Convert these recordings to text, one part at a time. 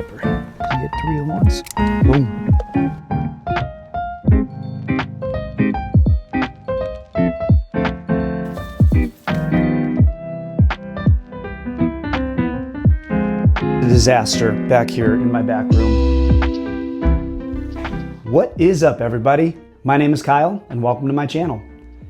pepper. You get 3 at once. Boom. Disaster back here in my back room. What is up, everybody? My name is Kyle and welcome to my channel.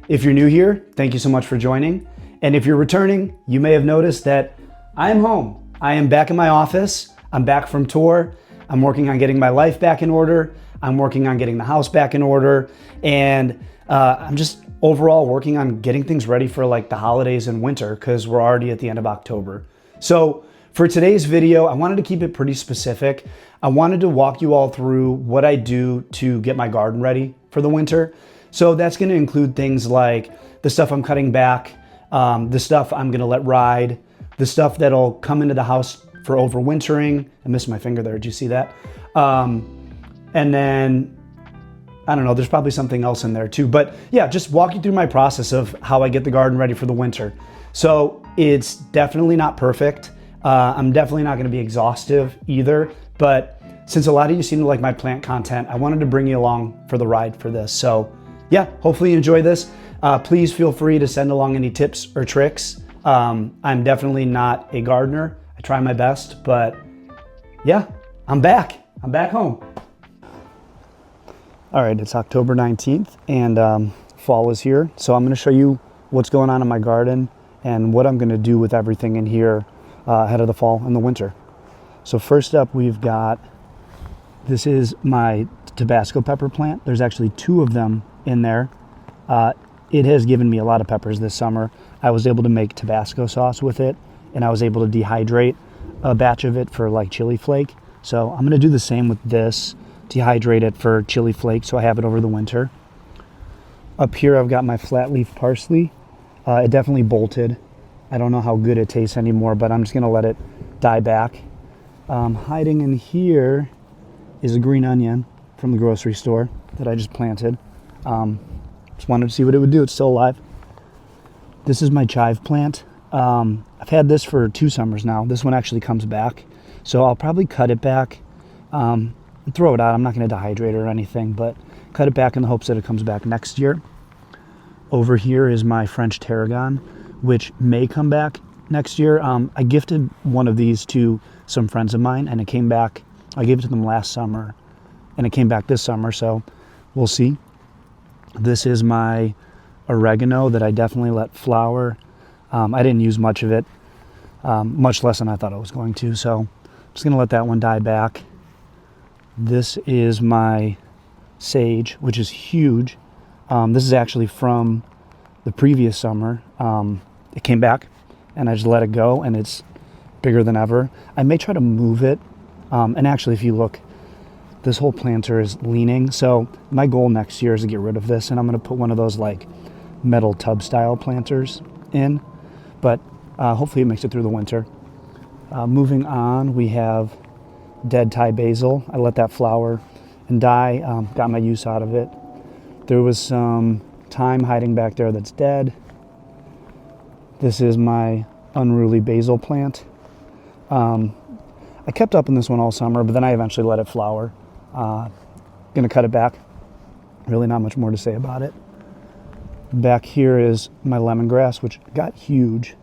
If you're new here, thank you so much for joining. And if you're returning, you may have noticed that I am home. I am back in my office. I'm back from tour. I'm working on getting my life back in order. I'm working on getting the house back in order. And I'm just overall working on getting things ready for like the holidays and winter because we're already at the end of October. So for today's video, I wanted to keep it pretty specific. I wanted to walk you all through what I do to get my garden ready for the winter. So that's going to include things like the stuff I'm cutting back, the stuff I'm going to let ride, the stuff that'll come into the house for overwintering. I missed my finger there. Did you see that? And then, I don't know, there's probably something else in there too. But yeah, just walk you through my process of how I get the garden ready for the winter. So it's definitely not perfect. I'm definitely not going to be exhaustive either, but since a lot of you seem to like my plant content, I wanted to bring you along for the ride for this. So yeah, hopefully you enjoy this. Please feel free to send along any tips or tricks. I'm definitely not a gardener. I try my best, but yeah, I'm back. I'm back home. All right, it's October 19th and fall is here. So I'm going to show you what's going on in my garden and what I'm going to do with everything in here ahead of the fall and the winter. So first up, we've got, this is my Tabasco pepper plant. There's actually 2 of them in there. It has given me a lot of peppers this summer. I was able to make Tabasco sauce with it, and I was able to dehydrate a batch of it for like chili flake. So I'm gonna do the same with this, dehydrate it for chili flake so I have it over the winter. Up here I've got my flat leaf parsley. It definitely bolted. I don't know how good it tastes anymore, but I'm just gonna let it die back. Hiding in here is a green onion from the grocery store that I just planted. Just wanted to see what it would do. It's still alive. This is my chive plant. I've had this for 2 summers now. This one actually comes back. So I'll probably cut it back and throw it out. I'm not gonna dehydrate it or anything, but cut it back in the hopes that it comes back next year. Over here is my French tarragon, which may come back next year. I gifted one of these to some friends of mine and it came back. I gave it to them last summer and it came back this summer, so we'll see. This is my oregano that I definitely let flower. I didn't use much of it, much less than I thought I was going to, so I'm just gonna let that one die back. This is my sage, which is huge. This is actually from the previous summer. It came back and I just let it go and it's bigger than ever. I may try to move it. And actually, if you look, this whole planter is leaning. So my goal next year is to get rid of this and I'm going to put one of those like metal tub style planters in, but hopefully it makes it through the winter. Moving on, we have dead Thai basil. I let that flower and die, got my use out of it. There was some thyme hiding back there that's dead. This is my unruly basil plant. I kept up in this one all summer, but then I eventually let it flower. Gonna cut it back. Really not much more to say about it. Back here is my lemongrass, which got huge.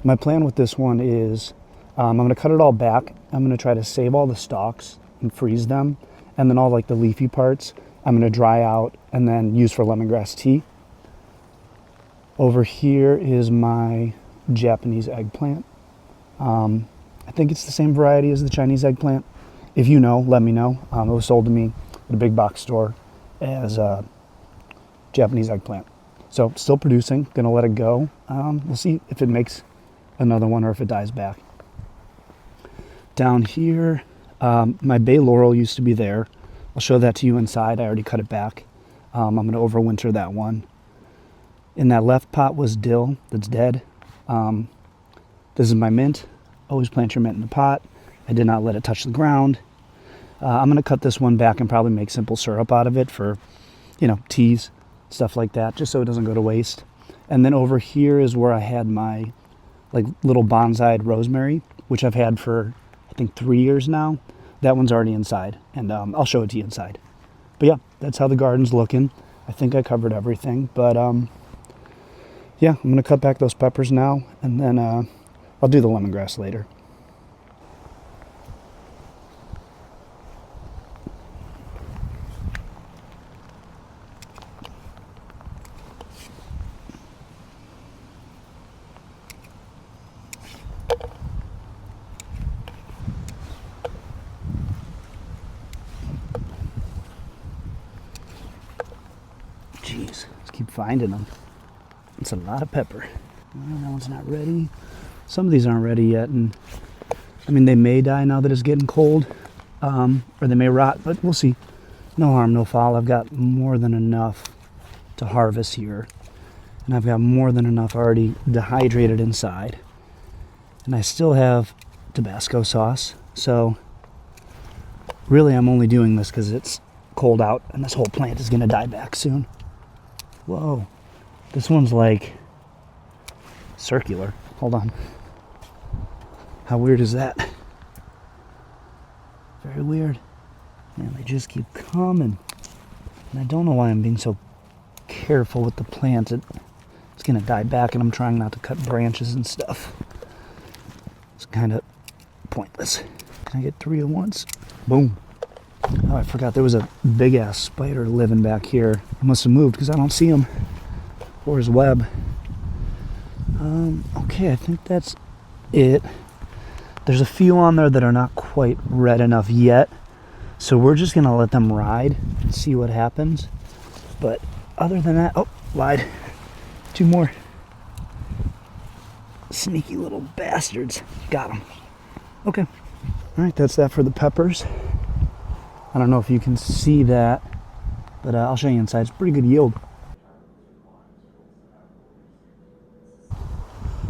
My plan with this one is I'm gonna cut it all back. I'm gonna try to save all the stalks and freeze them. And then all like the leafy parts, I'm gonna dry out and then use for lemongrass tea. Over here is my Japanese eggplant. I think it's the same variety as the Chinese eggplant. If you know, let me know. It was sold to me at a big box store as a Japanese eggplant. So still producing, gonna let it go. We'll see if it makes another one or if it dies back. Down here, my bay laurel used to be there. I'll show that to you inside. I already cut it back. I'm gonna overwinter that one. In that left pot was dill that's dead. This is my mint. Always plant your mint in the pot. I did not let it touch the ground. I'm gonna cut this one back and probably make simple syrup out of it for, you know, teas, stuff like that, just so it doesn't go to waste. And then over here is where I had my like little bonsai rosemary, which I've had for I think 3 years now. That one's already inside, and I'll show it to you inside. But yeah, that's how the garden's looking. I think I covered everything, but yeah, I'm gonna cut back those peppers now, and then I'll do the lemongrass later. Jeez, let's keep finding them. It's a lot of pepper. Well, that one's not ready. Some of these aren't ready yet, and I mean, they may die now that it's getting cold, or they may rot, but we'll see. No harm, no foul. I've got more than enough to harvest here, and I've got more than enough already dehydrated inside, and I still have Tabasco sauce. So really, I'm only doing this because it's cold out, and this whole plant is gonna die back soon. Whoa, this one's like circular. Hold on. How weird is that? Very weird. Man, they just keep coming. And I don't know why I'm being so careful with the plant. It's gonna die back, and I'm trying not to cut branches and stuff. It's kind of pointless. Can I get 3 at once? Boom. Oh, I forgot there was a big ass spider living back here. He must have moved because I don't see him or his web. Okay, I think that's it. There's a few on there that are not quite red enough yet, so we're just gonna let them ride and see what happens. But other than that, oh, lied. 2 more. Sneaky little bastards. Got them. Okay. All right, that's that for the peppers. I don't know if you can see that, but I'll show you inside. It's pretty good yield.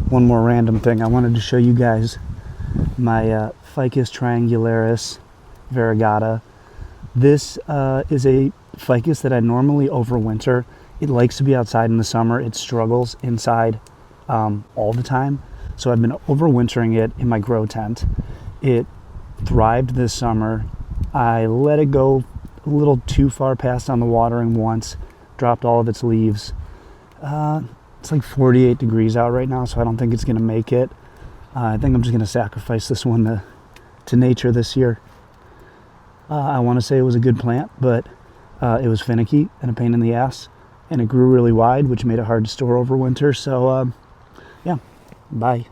One more random thing. I wanted to show you guys my Ficus triangularis variegata. This is a ficus that I normally overwinter. It likes to be outside in the summer. It struggles inside all the time. So I've been overwintering it in my grow tent. It thrived this summer. I let it go a little too far past on the watering once, dropped all of its leaves. It's like 48 degrees out right now, so I don't think it's gonna make it. I think I'm just gonna sacrifice this one to nature this year. I wanna say it was a good plant, but it was finicky and a pain in the ass, and it grew really wide, which made it hard to store over winter. So yeah, bye.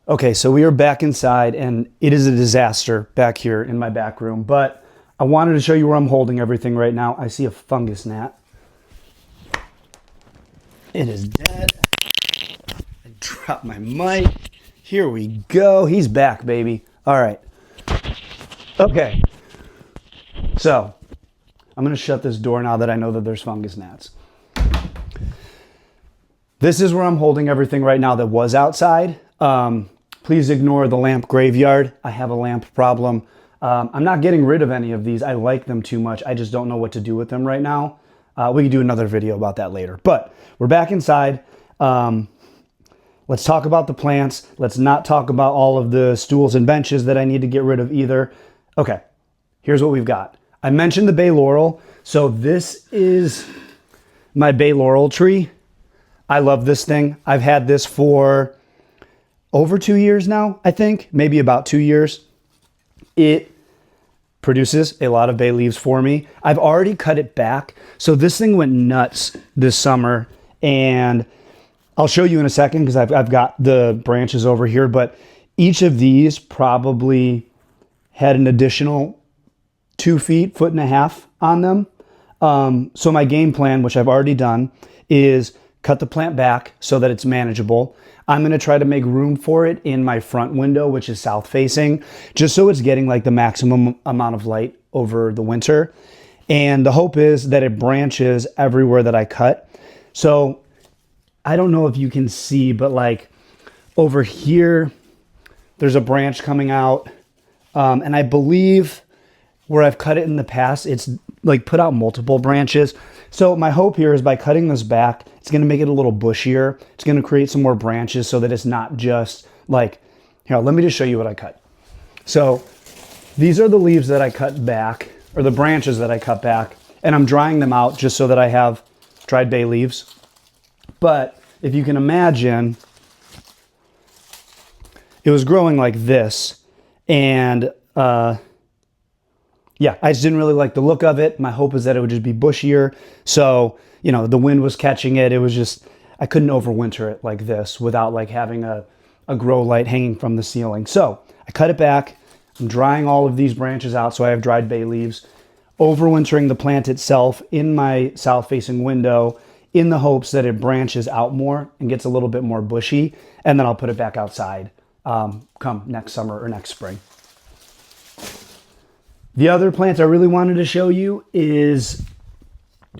Okay, so we are back inside, and it is a disaster back here in my back room, but I wanted to show you where I'm holding everything right now. I see a fungus gnat. It is dead. I dropped my mic. Here we go. He's back, baby. All right. Okay. So, I'm going to shut this door now that I know that there's fungus gnats. This is where I'm holding everything right now that was outside. Please ignore the lamp graveyard. I have a lamp problem. I'm not getting rid of any of these. I like them too much. I just don't know what to do with them right now. We can do another video about that later. But we're back inside. Let's talk about the plants. Let's not talk about all of the stools and benches that I need to get rid of either. Okay, here's what we've got. I mentioned the bay laurel. So this is my bay laurel tree. I love this thing. I've had this for over 2 years now, I think, maybe about 2 years. It produces a lot of bay leaves for me. I've already cut it back. So this thing went nuts this summer, and I'll show you in a second because I've got the branches over here, but each of these probably had an additional 2 feet, 1.5 feet on them. So my game plan, which I've already done, is cut the plant back so that it's manageable. I'm going to try to make room for it in my front window, which is south facing, just so it's getting like the maximum amount of light over the winter. And the hope is that it branches everywhere that I cut. So I don't know if you can see, but like over here, there's a branch coming out. And I believe where I've cut it in the past, it's like put out multiple branches. So my hope here is by cutting this back, it's going to make it a little bushier. It's going to create some more branches so that it's not just like, here, let me just show you what I cut. So these are the leaves that I cut back, or the branches that I cut back, and I'm drying them out just so that I have dried bay leaves. But if you can imagine, it was growing like this, and yeah, I just didn't really like the look of it. My hope is that it would just be bushier. So, you know, the wind was catching it. It was just, I couldn't overwinter it like this without like having a grow light hanging from the ceiling. So I cut it back. I'm drying all of these branches out so I have dried bay leaves. Overwintering the plant itself in my south-facing window in the hopes that it branches out more and gets a little bit more bushy. And then I'll put it back outside come next summer or next spring. The other plant I really wanted to show you is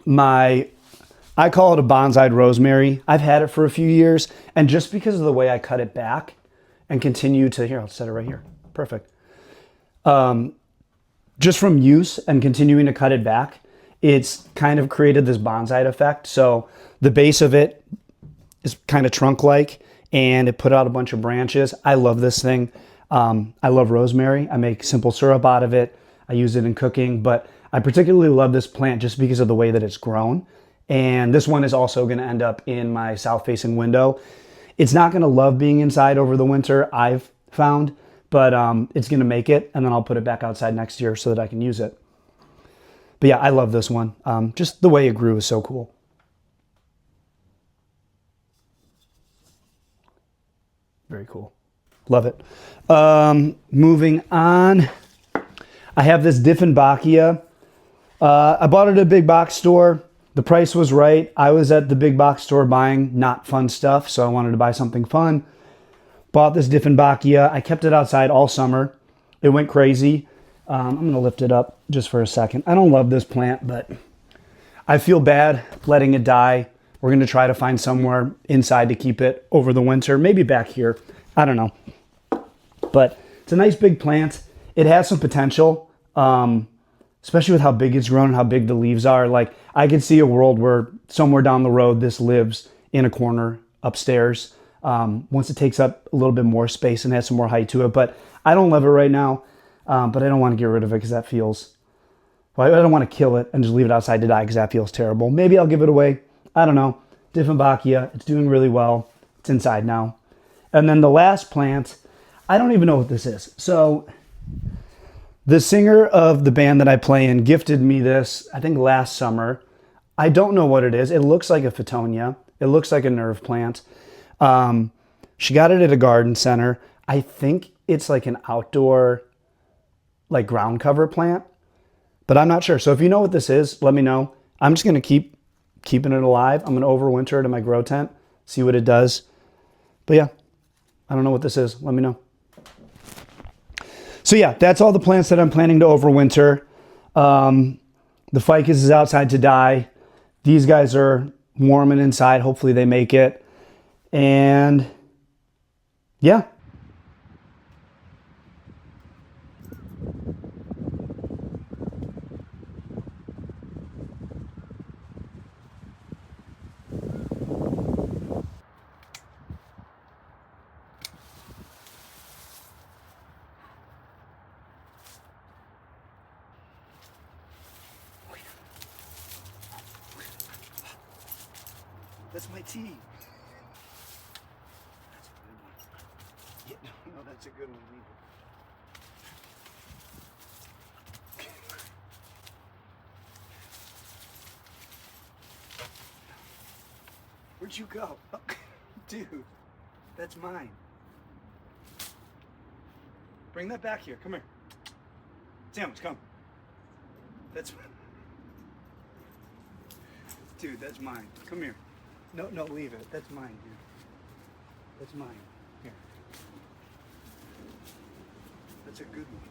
I call it a bonsai rosemary. I've had it for a few years, and just because of the way I cut it back and continue to, here, I'll set it right here. Perfect. Just from use and continuing to cut it back, it's kind of created this bonsai effect. So the base of it is kind of trunk-like, and it put out a bunch of branches. I love this thing. I love rosemary. I make simple syrup out of it. I use it in cooking, but I particularly love this plant just because of the way that it's grown. And this one is also going to end up in my south-facing window. It's not going to love being inside over the winter, I've found, but it's going to make it, and then I'll put it back outside next year so that I can use it. But yeah, I love this one. Just the way it grew is so cool. Very cool. Love it. Moving on. I have this Dieffenbachia. I bought it at a big box store. The price was right. I was at the big box store buying not fun stuff, so I wanted to buy something fun. Bought this Dieffenbachia. I kept it outside all summer. It went crazy. I'm going to lift it up just for a second. I don't love this plant, but I feel bad letting it die. We're going to try to find somewhere inside to keep it over the winter. Maybe back here. I don't know. But it's a nice big plant. It has some potential, especially with how big it's grown and how big the leaves are. Like, I could see a world where somewhere down the road this lives in a corner upstairs once it takes up a little bit more space and has some more height to it. But I don't love it right now, but I don't want to get rid of it because that feels... Well, I don't want to kill it and just leave it outside to die because that feels terrible. Maybe I'll give it away. I don't know. Dieffenbachia, it's doing really well. It's inside now. And then the last plant, I don't even know what this is. So the singer of the band that I play in gifted me this, I think last summer. I don't know what it is. It looks like a Fittonia. It looks like a nerve plant. She got it at a garden center. I think it's like an outdoor, like ground cover plant, but I'm not sure. So if you know what this is, let me know. I'm just going to keep keeping it alive. I'm going to overwinter it in my grow tent, see what it does. But yeah, I don't know what this is. Let me know. So yeah, that's all the plants that I'm planning to overwinter. The ficus is outside to die. These guys are warm and inside. Hopefully they make it. And yeah. That's my tea. That's a good one. Yeah, no, that's a good one. Where'd you go? Oh, dude, that's mine. Bring that back here. Come here. Sandwich, come. That's... Dude, that's mine. Come here. No, no, leave it. That's mine, dude. That's mine. Here. That's a good one.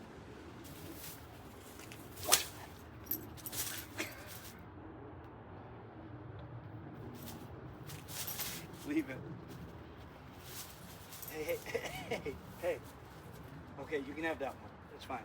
Leave it. Hey, hey, hey, hey. Okay, you can have that one. That's fine.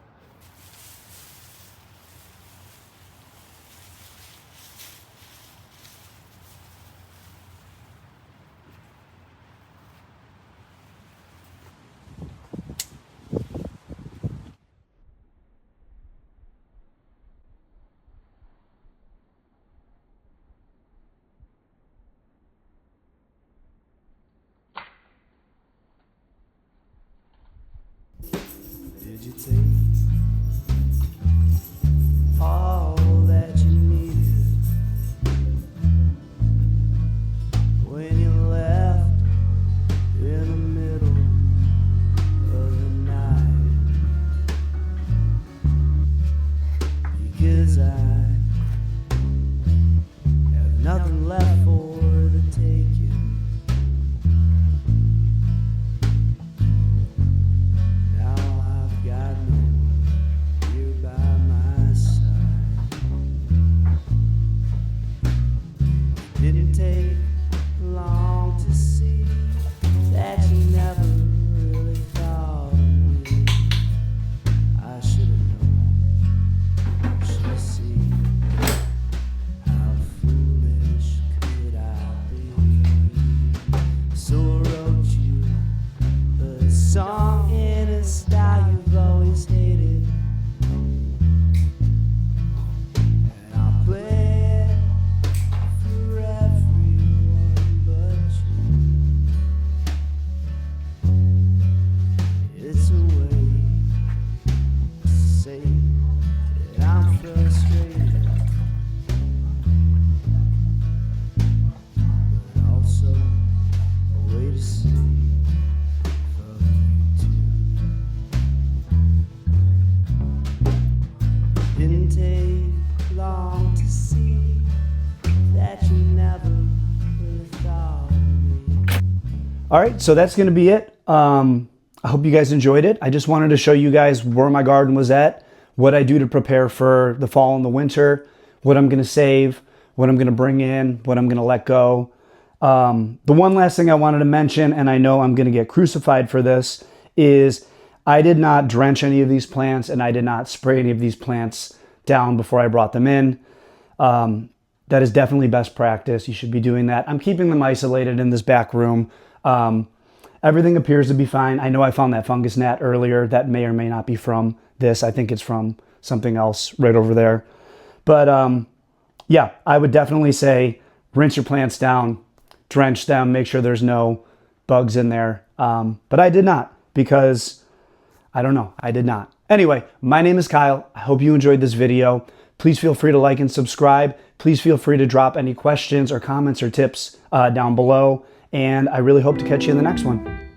All right, so that's gonna be it. I hope you guys enjoyed it. I just wanted to show you guys where my garden was at, what I do to prepare for the fall and the winter, what I'm gonna save, what I'm gonna bring in, what I'm gonna let go. The one last thing I wanted to mention, and I know I'm gonna get crucified for this, is I did not drench any of these plants and I did not spray any of these plants down before I brought them in. That is definitely best practice. You should be doing that. I'm keeping them isolated in this back room. Everything appears to be fine. I know I found that fungus gnat earlier. That may or may not be from this. I think it's from something else right over there. But yeah, I would definitely say rinse your plants down, drench them, make sure there's no bugs in there. But I did not, because I don't know, I did not. Anyway, my name is Kyle. I hope you enjoyed this video. Please feel free to like and subscribe. Please feel free to drop any questions or comments or tips down below. And I really hope to catch you in the next one.